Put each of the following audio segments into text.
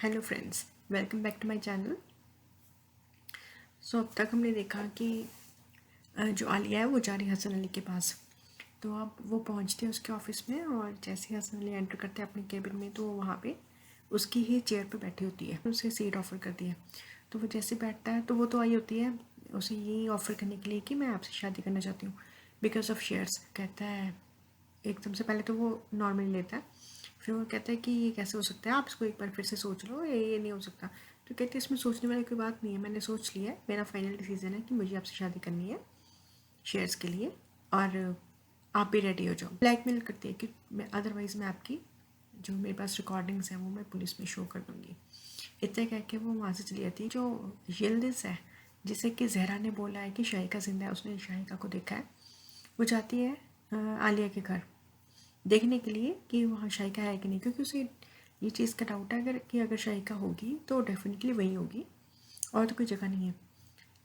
Hello friends, welcome back to my channel. अब तक हमने देखा कि जो आलिया है वो जा रही है हसन अली के पास। तो अब वो पहुंचते हैं उसके ऑफिस में, और जैसे ही हसन अली एंटर करते हैं अपने केबिन में तो वो वहाँ पे उसकी ही चेयर पे बैठी होती है। उसे सीट ऑफ़र करती है। तो वो जैसे बैठता है तो वो तो आई होती है उसे यही ऑफ़र करने के लिए कि मैं आपसे शादी करना चाहती हूँ बिकॉज ऑफ शेयर्स। कहता है एकदम से पहले तो वो नॉर्मली लेता है, फिर वो कहता है कि ये कैसे हो सकता है, आप इसको एक बार फिर से सोच लो, ये नहीं हो सकता। तो कहते हैं इसमें सोचने वाली कोई बात नहीं है, मैंने सोच लिया है, मेरा फाइनल डिसीजन है कि मुझे आपसे शादी करनी है शेयर्स के लिए, और आप भी रेडी हो जाओ। ब्लैकमेल करती है कि मैं अदरवाइज़ मैं आपकी जो मेरे पास रिकॉर्डिंग्स हैं वो मैं पुलिस में शो कर दूँगी। इतना कह के वो वहाँ से चली जाती है। जो यिल्दिज़ है जिसे कि जहरा ने बोला है कि शाहिका जिंदा है, उसने शाहिका को देखा है, वो जाती है आलिया के घर देखने के लिए कि वहाँ शाहिका है कि नहीं, क्योंकि उसे ये चीज़ का डाउट है अगर शाहिका होगी तो डेफिनेटली वहीं होगी और तो कोई जगह नहीं है।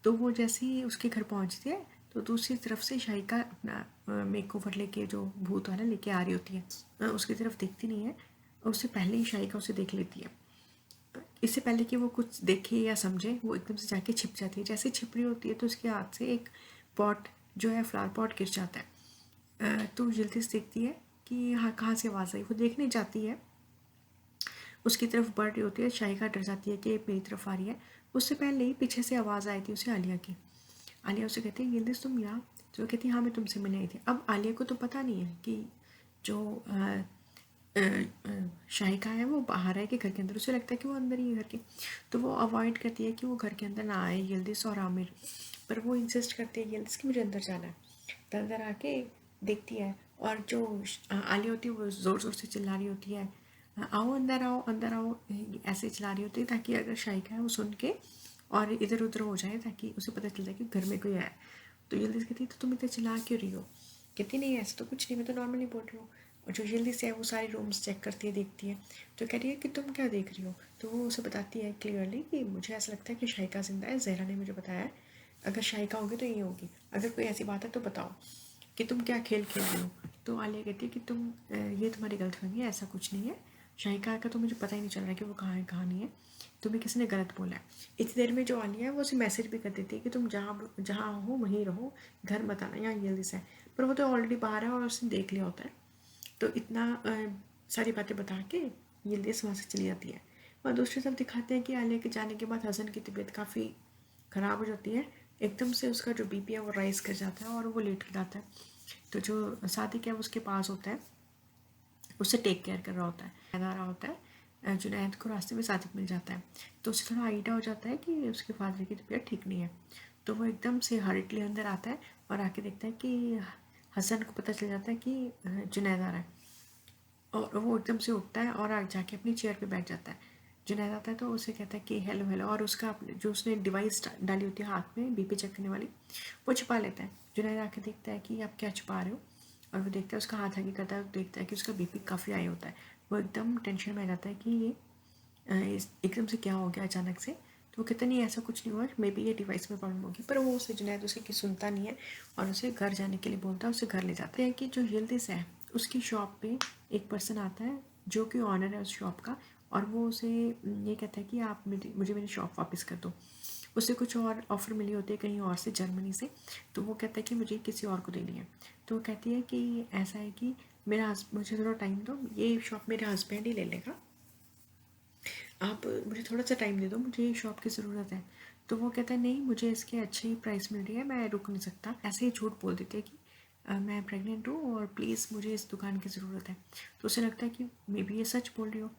तो वो जैसे ही उसके घर पहुँचती है तो दूसरी तरफ से शाहिका अपना मेक ओवर लेके, जो भूत वाला लेके आ रही होती है, उसकी तरफ देखती नहीं है, और उससे पहले ही शाहिका उसे देख लेती है। इससे पहले कि वो कुछ देखे या समझे वो एकदम से जाके छिप जाती है। जैसे छिप रही होती है तो उसके हाथ से एक पॉट जो है फ्लावर पॉट गिर जाता है। तो जल्दी से देखती है कि हाँ कहाँ से आवाज़ आई। वो देखने जाती है, उसकी तरफ बढ़ रही होती है, शाहिका डर जाती है कि मेरी तरफ आ रही है। उससे पहले ही पीछे से आवाज़ आई थी उसे आलिया की। आलिया उसे कहती है यिल्दिज़ तुम यहाँ? तो वो कहती है हाँ मैं तुमसे मिलने आई थी। अब आलिया को तो पता नहीं है कि जो शाहिका है वो बाहर है कि घर के अंदर। उसे लगता है कि वो अंदर ही है घर के। तो वो अवॉइड करती है कि वो घर के अंदर ना आए यिल्दिज़ और आमिर, पर वो इंसिस्ट करती है यिल्दिज़ कि मुझे अंदर जाना है। तो अंदर आके देखती है, और जो आलिया होती है वो ज़ोर ज़ोर से चिल्ला रही होती है, आओ अंदर आओ अंदर आओ, ऐसे चिल्ला रही होती है ताकि अगर शाहिका है वो सुन के और इधर उधर हो जाए, ताकि उसे पता चल जाए कि घर में कोई है। तो यिल्दिज़ कहती है तो तुम इतना चिल्ला क्यों रही हो? कहती नहीं ऐसा तो कुछ नहीं, मैं तो नॉर्मली बोल रही हूँ। और जो जल्दी से है वो सारे रूम्स चेक करती है, देखती है। तो कह रही है कि तुम क्या देख रही हो? तो वो उसे बताती है क्लियरली कि मुझे ऐसा लगता है कि शाहिका जिंदा है, जहरा ने मुझे बताया है, अगर शाहिका होगी तो ये होगी, अगर कोई ऐसी बात है तो बताओ कि तुम क्या खेल खेल रही हो। तो आलिया कहती है कि ये तुम्हारी गलतफहमी है, ऐसा कुछ नहीं है, शाहिका का तो मुझे पता ही नहीं चल रहा है कि वो कहाँ है कहाँ नहीं है, तुम्हें किसी ने गलत बोला है। इतनी देर में जो आलिया है वो उसे मैसेज भी कर देती है कि तुम जहाँ जहाँ हो वहीं रहो, घर मत आना, यहाँ जल्दी से। पर वो तो ऑलरेडी बाहर है और उसने देख लिया होता है। तो इतना सारी बातें बता के यिल्दिज़ वहाँ से चली जाती है। और दूसरी तरफ दिखाते हैं कि आलिया के जाने के बाद हसन की तबीयत काफ़ी ख़राब हो जाती है। एकदम से उसका जो बीपी है वो राइज़ कर जाता है और वो लेट कर जाता है। तो जो सादिक है उसके पास होता है, उससे टेक केयर कर रहा होता है, आ रहा होता है। जुनैद को रास्ते में सादिक मिल जाता है, तो उसे थोड़ा आइडिया हो जाता है कि उसके फादर की तबीयत ठीक नहीं है। तो वो एकदम से हर्टली अंदर आता है और आके देखता है कि हसन को पता चल जाता है कि जुनैद आ रहा है, और वो एकदम से उठता है और आगे जाके अपनी चेयर पे बैठ जाता है। जुनैद आता है तो उसे कहता है कि हेलो हेलो, और उसका जो उसने डिवाइस डाली होती है हाथ में बीपी चेक करने वाली, वो छुपा लेता है। जुनैद आके देखता है कि आप क्या छुपा रहे हो, और वो देखता है उसका हाथ आगे करता है, देखता है कि उसका बीपी काफ़ी हाई होता है। वो एकदम टेंशन में आ जाता है कि ये एकदम से क्या हो गया अचानक से। तो वो कहता नहीं ऐसा कुछ नहीं हुआ, मे बी ये डिवाइस में प्रॉब्लम होगी। पर वो उसे जुनैद उसे की सुनता नहीं है और उसे घर जाने के लिए बोलता है, उसे घर ले जाता है। कि जो यिल्दिज़ है उसकी शॉप पे एक पर्सन आता है जो कि ऑनर है उस शॉप का, और वो उसे ये कहता है कि आप मुझे मेरी शॉप वापस कर दो। उसे कुछ और ऑफ़र मिली होती है कहीं और से, जर्मनी से। तो वो कहता है कि मुझे किसी और को देनी है। तो वो कहती है कि ऐसा है कि मुझे थोड़ा टाइम दो, ये शॉप मेरे हस्बैंड ही ले लेगा, आप मुझे थोड़ा सा टाइम दे दो, मुझे ये शॉप की ज़रूरत है। तो वो कहता है नहीं, मुझे इसके अच्छी प्राइस मिल रही है, मैं रुक नहीं सकता। ऐसे ही झूठ बोल देते हैं कि मैं प्रेग्नेंट हूँ और प्लीज़ मुझे इस दुकान की ज़रूरत है। तो उसे लगता है कि मे बी ये सच बोल रही हो।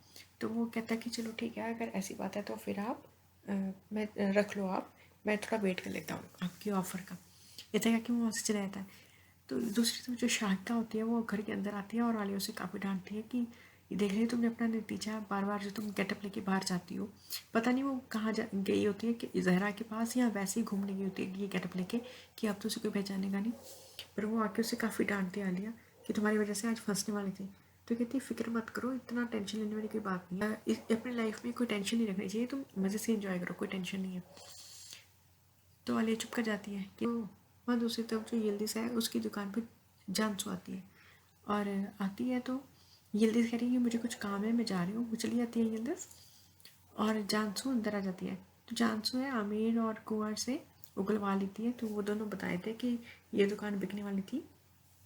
तो वो कहता है कि चलो ठीक है, अगर ऐसी बात है तो फिर आप मैं रख लो, आप मैं थोड़ा वेट कर लेता हूँ आपकी ऑफ़र का। इतना क्या कि वो वहाँ से चला जाता है। तो दूसरी तरफ जो शाहिका होती है वो घर के अंदर आती है और आलिया उसे काफ़ी डांटती है कि ये देख रही तुमने अपना नतीजा, बार बार जो तुम गेटअप लेके बाहर जाती हो, पता नहीं वो कहाँ गई होती है, कि जहरा के पास, या वैसे ही घूमने गई होती है ये गेटअप लेके कि अब तो उसे कोई पहचानेगा नहीं। पर वो आके उसे काफ़ी डांटती है आलिया कि तुम्हारी वजह से आज फंसने वाली थी। तो कहती है फिक्र मत करो, इतना टेंशन लेने वाली कोई बात नहीं है, अपनी लाइफ में कोई टेंशन नहीं रखनी चाहिए, तुम मज़े से इंजॉय करो, कोई टेंशन नहीं है। तो आलिया चुप कर जाती है कि वह दूसरी तरफ जो यिल्दिज़ है उसकी दुकान पर जानसू आती है, और आती है तो यिल्दिज़ कह रही है मुझे कुछ काम है, मैं जा रही हूँ। वो चली जाती है यिल्दिज़, और जानसू अंदर आ जाती है। तो जानसू है आमिर और कुंवर से उगलवा लेती है। तो वो दोनों बताए थे कि ये दुकान बिकने वाली थी,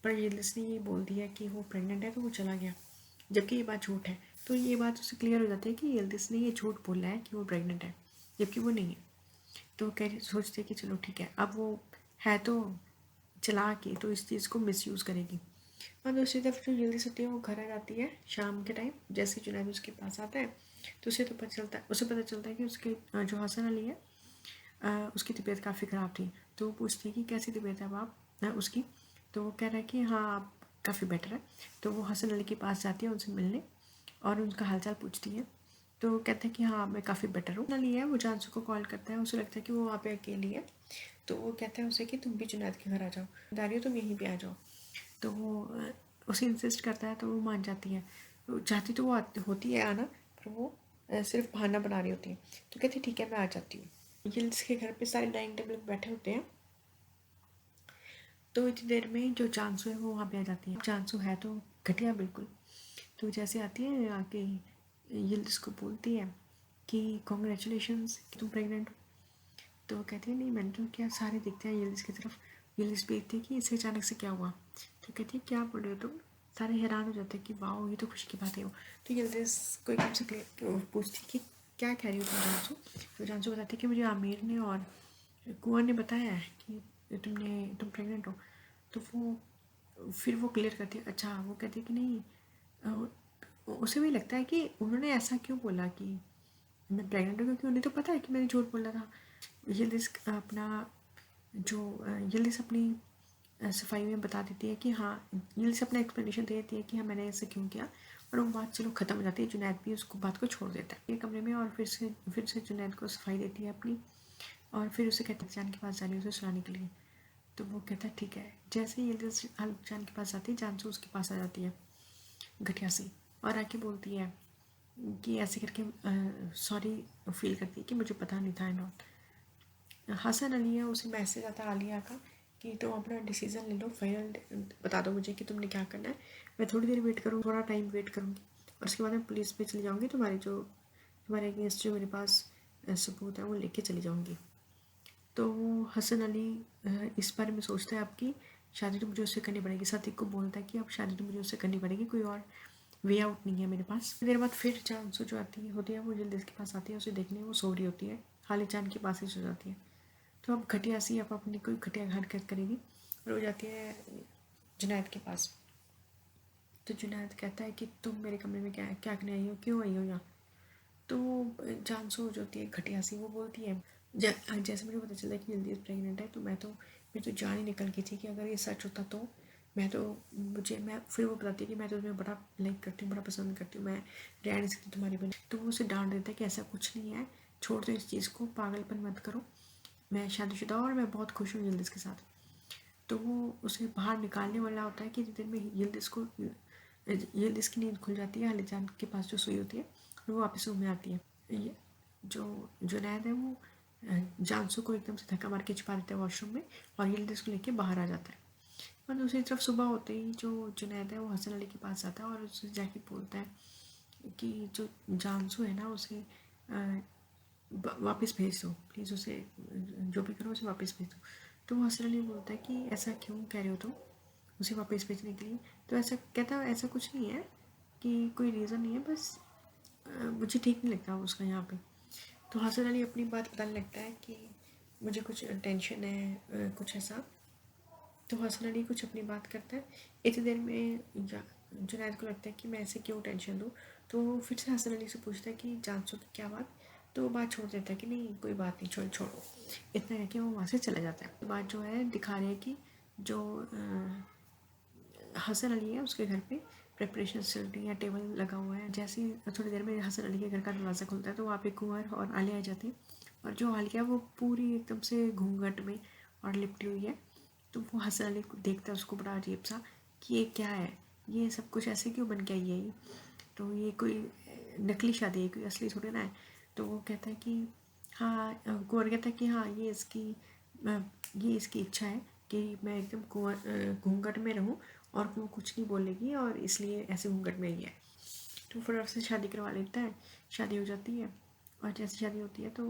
पर यिल्दिज़ ने ये बोल दिया कि वो प्रेग्नेंट है, तो वो चला गया, जबकि ये बात झूठ है। तो ये बात उससे क्लियर हो जाती है कि यिल्दिज़ ने ये झूठ बोला है कि वो प्रेग्नेंट है, जबकि वो नहीं है। तो कह सोचते कि चलो ठीक है, अब वो है तो चला के तो इस चीज़ को मिसयूज़ करेगी। और दूसरी तरफ जो यिल्दिज़ होती है वो घर आ जाती है शाम के टाइम। जैसे ही जुनैद उसके पास आता है तो उसे पता चलता है कि उसके जो हसन अली है उसकी तबीयत काफ़ी ख़राब थी। तो वो पूछती है कि कैसी तबीयत है बाप उसकी। तो वो कह रहा है कि हाँ आप काफ़ी बेटर है। तो वो हसन अली के पास जाती है उनसे मिलने और उनका हालचाल पूछती है। तो वो कहते हैं कि हाँ मैं काफ़ी बेटर हूँ। अली है वो जानसू को कॉल करता है, उसे लगता है कि वो वहाँ पे अकेली है। तो वो कहता है उसे कि तुम भी जुनैद के घर आ जाओ, दारियो तुम यहीं पे आ जाओ। तो वो उसे इंसिस्ट करता है, तो वो मान जाती है। चाहती तो वो होती है आना, पर वो सिर्फ बहाना बना रही होती है। तो कहती ठीक है मैं आ जाती हूँ। यिल्दिज़ के घर पे सारे डाइनिंग टेबल पे बैठे होते हैं। तो इतनी देर में जो जानसू है वो वहाँ पे आ जाती है। जानसू है तो घटिया बिल्कुल। तो जैसे आती है आके यिल्दिज़ को बोलती है कि कॉन्ग्रेचुलेशंस कि तुम प्रेग्नेंट हो। तो वो कहती है नहीं मैंने तो क्या। सारे देखते हैं यिल्दिज़ की तरफ। यिल्दिज़ देखती है कि इसे अचानक से क्या हुआ। तो कहती है क्या बोल रहे हो तुम। सारे हैरान हो जाते हैं कि वाह ये तो खुशी की बात है। वो तो यिल्दिज़ को एकदम से पूछती है कि क्या कह रही हो तुम जानसू। तो जानसू बताती है कि मुझे आमिर ने और कुंवर ने बताया है कि तुम प्रेग्नेंट हो। तो वो फिर वो क्लियर करती है। अच्छा वो कहती है कि नहीं उसे भी लगता है कि उन्होंने ऐसा क्यों बोला कि मैं प्रेग्नेंट हूँ, क्योंकि उन्हें तो पता है कि मैंने झूठ बोला था। यिल्दिज़ अपना जो यिल्दिज़ अपनी सफाई में बता देती है कि हाँ, यिल्दिज़ अपना एक्सप्लेनेशन दे देती है कि हाँ मैंने ऐसे क्यों किया। और वो बात चलो ख़त्म हो जाती है। जुनैद भी उसको बात को छोड़ देता है ये कमरे में, और फिर से जुनैद को सफाई देती है अपनी। और फिर उसे कहते हैं जान के पास जा रही है उसे सुलाने के लिए। तो वो कहता है ठीक है। जैसे ही यिल्दिज़ जान के पास जाती है, जानसू उसके पास आ जाती है घटिया सी, और आके बोलती है कि ऐसे करके सॉरी फील करती है कि मुझे पता नहीं था एंड ऑल। हसन अली है उसे मैसेज आता है आलिया का कि तुम अपना डिसीज़न ले लो, फाइनल बता दो मुझे कि तुमने क्या करना है। मैं थोड़ी देर वेट करूँ, थोड़ा टाइम वेट करूँगी, और उसके बाद मैं पुलिस पे चली जाऊँगी। तुम्हारे अगेंस्ट जो मेरे पास सबूत है वो लेके चली जाऊँगी। तो हसन अली इस बारे में सोचता है आपकी शादी तो मुझे उससे करनी पड़ेगी। साथिक को बोलता है कि अब शादी तो मुझे उससे करनी पड़ेगी, कोई और वे आउट नहीं है मेरे पास। देर बाद फिर जानसू जो आती होती है वो यिल्दिज़ के पास आती है, उसे देखने वो सो रही होती है, खाली चांद के पास ही सो जाती है। तो अब घटिया सी अब अपनी कोई घटिया हरकत करेगी और वो जाती है जुनैद के पास। तो जुनैद कहता है कि तुम मेरे कमरे में क्या करने आई हो, क्यों आई हो यहाँ। तो जानसू जो होती है घटिया सी वो बोलती है जैसे मुझे पता चला कि यिल्दिज़ प्रेग्नेंट है तो मेरी तो जान ही निकल गई थी कि अगर ये सच होता तो मैं फिर वो बताती है कि मैं तो तुम्हें बड़ा लाइक करती हूँ, बड़ा पसंद करती हूँ, मैं रह नहीं सकती तुम्हारे बिना। तो वो उसे डांट देता है कि ऐसा कुछ नहीं है, छोड़ दो इस चीज़ को, पागलपन मत करो, मैं शादीशुदा हूँ और मैं बहुत खुश हूँ यिल्दिज़ के साथ। तो वो उसे बाहर निकालने वाला होता है कि दिन में यिल्दिज़ की नींद खुल जाती है। हालीजान के पास जो सुई होती है वो वापस रूम में आती है। जो जुनैद है वो जानसू को एकदम से धक्का मार के छुपा देता है वॉशरूम में, और यिल्दिज़ को लेके बाहर आ जाता है। और दूसरी तरफ सुबह होते ही जो जुनैद है वो हसन अली के पास जाता है और उससे जाके बोलता है कि जो जानसू है ना उसे वापस भेज दो प्लीज़, उसे जो भी करो उसे वापस भेज दो। तो वो हसन अली बोलता है कि ऐसा क्यों कह रहे हो तुम उसे वापस भेजने के लिए। तो ऐसा कहता है ऐसा कुछ नहीं है कि कोई रीज़न नहीं है, बस मुझे ठीक नहीं लगता उसका यहाँ पे। तो हसन अली अपनी बात बताने लगता है कि मुझे कुछ टेंशन है कुछ ऐसा। तो हसन अली कुछ अपनी बात करता है। इतनी देर में जुनैद को लगता है कि मैं ऐसे क्यों टेंशन दूँ। तो वो फिर से हसन अली से पूछता है कि जानसू की क्या बात। तो वो बात छोड़ देता है कि नहीं कोई बात नहीं, छोड़ो। इतना कह के वो वहाँ से चला जाता है। बात जो है दिखा रहे हैं कि जो हसन अली है उसके घर पे प्रिपरेशन चल रही है, टेबल लगा हुआ है। जैसे ही थोड़ी देर में हसन अली के घर का दरवाज़ा खुलता है तो वहाँ पे कुंवर और आलिया आ जाती है। और जो आलिया वो पूरी एकदम से घूंघट में और लिपटी हुई है। तो वो हसन अली को देखता है उसको बड़ा अजीब सा कि ये क्या है, ये सब कुछ ऐसे क्यों बन के आई है ये। तो ये कोई नकली शादी है, कोई असली थोड़ी ना है। तो वो कहता है कि हाँ कुंवर कहता है कि हाँ ये इसकी इच्छा है कि मैं एकदम घूंघट में रहूँ और वो कुछ नहीं बोलेगी और इसलिए ऐसे घूंघट में ही है। तो फटाफट से शादी करवा लेता है, शादी हो जाती है और जैसे शादी होती है तो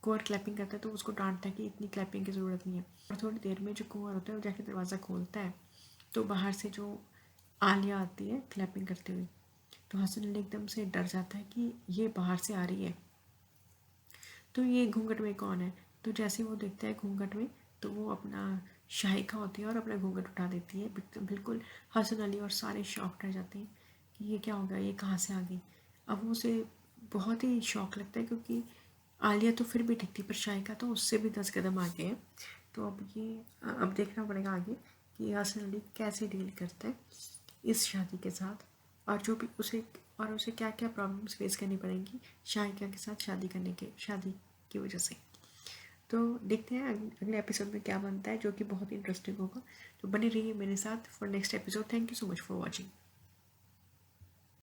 कुंवर क्लैपिंग करता है तो उसको डांटता है कि इतनी क्लैपिंग की ज़रूरत नहीं है। और थोड़ी देर में जो कुंवर होता है वो जाके दरवाज़ा खोलता है तो बाहर से जो आलिया आती है क्लैपिंग करते हुए। तो हसन अली एकदम से डर जाता है कि ये बाहर से आ रही है, तो ये घूंघट में कौन है। तो जैसे वो देखता है घूंघट में तो वो अपना शाहिका होती है और अपना घूंघट उठा देती है। बिल्कुल हसन अली और सारे शॉक रह जाते हैं कि ये क्या हो गया, ये कहाँ से आ गई। अब वो उसे बहुत ही शौक लगता है क्योंकि आलिया तो फिर भी ठीक थी पर शाहिका तो उससे भी 10 कदम आगे है। तो अब देखना पड़ेगा आगे कि हसन अली कैसे डील करता है इस शादी के साथ, और जो भी उसे क्या क्या प्रॉब्लम्स फेस करनी पड़ेंगी शाहिका के साथ शादी की वजह से। तो देखते हैं अगले एपिसोड में क्या बनता है, जो कि बहुत इंटरेस्टिंग होगा। तो बने रहिए मेरे साथ for next episode. Thank you so much for watching.